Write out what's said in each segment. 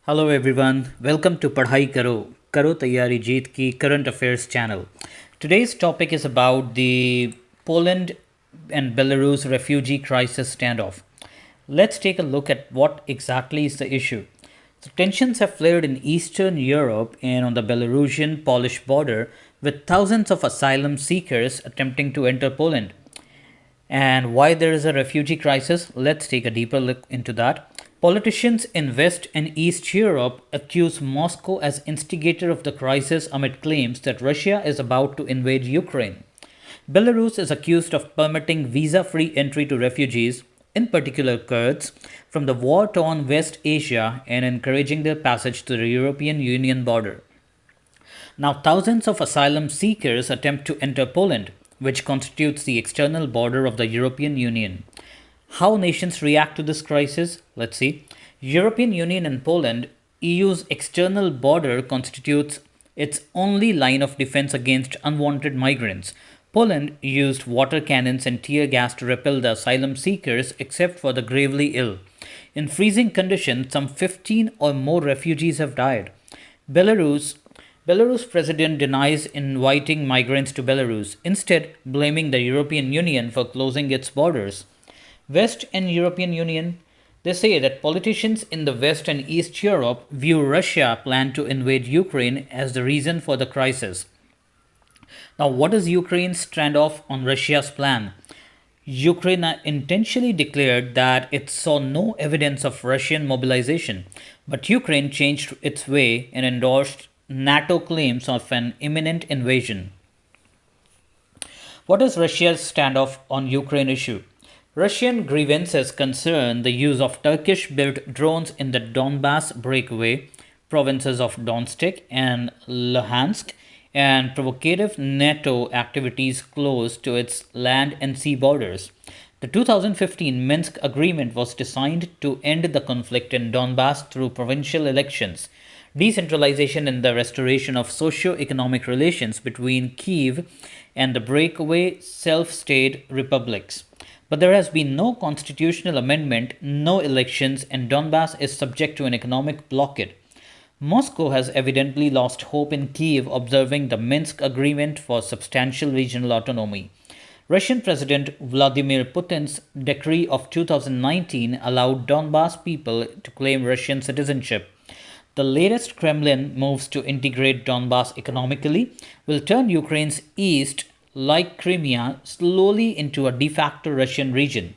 Hello everyone, welcome to PadhaiKaro Karo Tayari Jeet Ki Current Affairs channel. Today's topic is about the Poland and Belarus refugee crisis standoff. Let's take a look at what exactly is the issue. So tensions have flared in Eastern Europe and on the Belarusian-Polish border, with thousands of asylum seekers attempting to enter Poland. And why there is a refugee crisis, let's take a deeper look into that. Politicians in West and East Europe accuse Moscow as instigator of the crisis amid claims that Russia is about to invade Ukraine. Belarus is accused of permitting visa free entry to refugees, in particular Kurds, from the war torn West Asia and encouraging their passage to the European Union border. Now, thousands of asylum seekers attempt to enter Poland, which constitutes the external border of the European Union. How nations react to this crisis? Let's see. European Union and Poland, EU's external border constitutes its only line of defense against unwanted migrants. Poland used water cannons and tear gas to repel the asylum seekers except for the gravely ill. In freezing conditions, some 15 or more refugees have died. Belarus president denies inviting migrants to Belarus, instead blaming the European Union for closing its borders. West and European Union, they say that politicians in the West and East Europe view Russia plan to invade Ukraine as the reason for the crisis. Now, what is Ukraine's standoff on Russia's plan? Ukraine intentionally declared that it saw no evidence of Russian mobilization, but Ukraine changed its way and endorsed NATO claims of an imminent invasion. What is Russia's standoff on Ukraine issue? Russian grievances concern the use of Turkish-built drones in the Donbas breakaway provinces of Donetsk and Luhansk and provocative NATO activities close to its land and sea borders. The 2015 Minsk Agreement was designed to end the conflict in Donbas through provincial elections, decentralization, and the restoration of socio-economic relations between Kiev and the breakaway self-state republics. But there has been no constitutional amendment, no elections, and Donbas is subject to an economic blockade. Moscow has evidently lost hope in Kiev observing the Minsk Agreement for substantial regional autonomy. Russian President Vladimir Putin's decree of 2019 allowed Donbas people to claim Russian citizenship. The latest Kremlin moves to integrate Donbas economically will turn Ukraine's east, like Crimea, slowly into a de facto Russian region.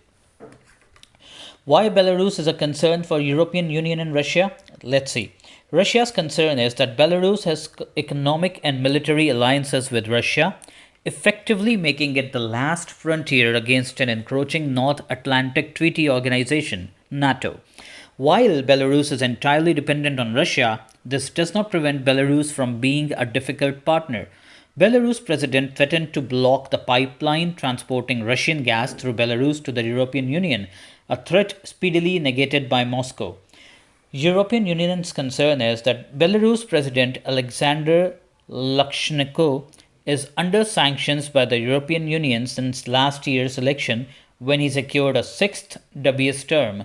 Why Belarus is a concern for European Union and Russia? Let's see. Russia's concern is that Belarus has economic and military alliances with Russia, effectively making it the last frontier against an encroaching North Atlantic Treaty Organization, NATO. While Belarus is entirely dependent on Russia, this does not prevent Belarus from being a difficult partner. Belarus president threatened to block the pipeline transporting Russian gas through Belarus to the European Union, a threat speedily negated by Moscow. European Union's concern is that Belarus President Alexander Lukashenko is under sanctions by the European Union since last year's election when he secured a sixth dubious term.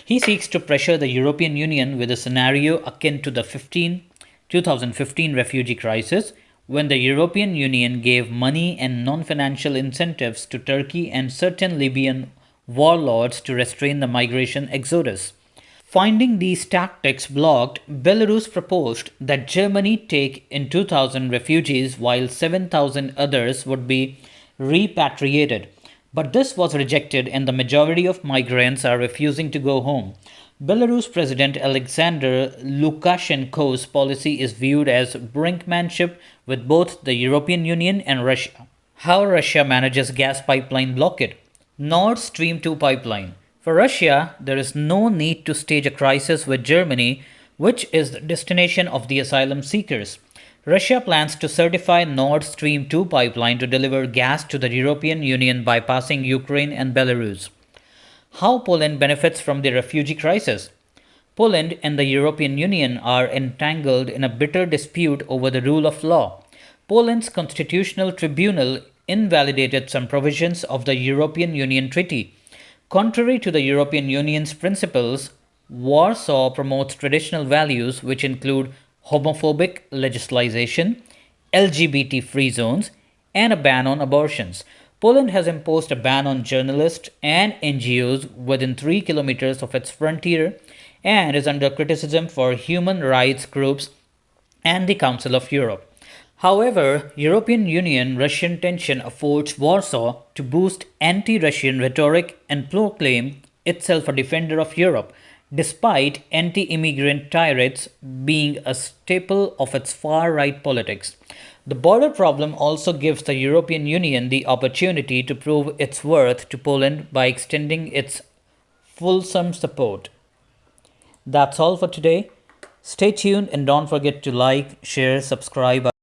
He seeks to pressure the European Union with a scenario akin to the 2015 refugee crisis, when the European Union gave money and non-financial incentives to Turkey and certain Libyan warlords to restrain the migration exodus. Finding these tactics blocked, Belarus proposed that Germany take in 2,000 refugees while 7,000 others would be repatriated. But this was rejected and the majority of migrants are refusing to go home. Belarus President Alexander Lukashenko's policy is viewed as brinkmanship with both the European Union and Russia. How Russia manages gas pipeline blockade? Nord Stream 2 pipeline. For Russia, there is no need to stage a crisis with Germany, which is the destination of the asylum seekers. Russia plans to certify Nord Stream 2 pipeline to deliver gas to the European Union bypassing Ukraine and Belarus. How Poland benefits from the refugee crisis? Poland and the European Union are entangled in a bitter dispute over the rule of law. Poland's constitutional tribunal invalidated some provisions of the European Union Treaty. Contrary to the European Union's principles, Warsaw promotes traditional values which include homophobic legislation, LGBT free zones, and a ban on abortions. Poland has imposed a ban on journalists and NGOs within 3 kilometers of its frontier and is under criticism for human rights groups and the Council of Europe. However, European Union Russian tension affords Warsaw to boost anti Russian rhetoric and proclaim itself a defender of Europe, despite anti immigrant tirades being a staple of its far right politics. The border problem also gives the European Union the opportunity to prove its worth to Poland by extending its fulsome support. That's all for today. Stay tuned and don't forget to like, share, subscribe.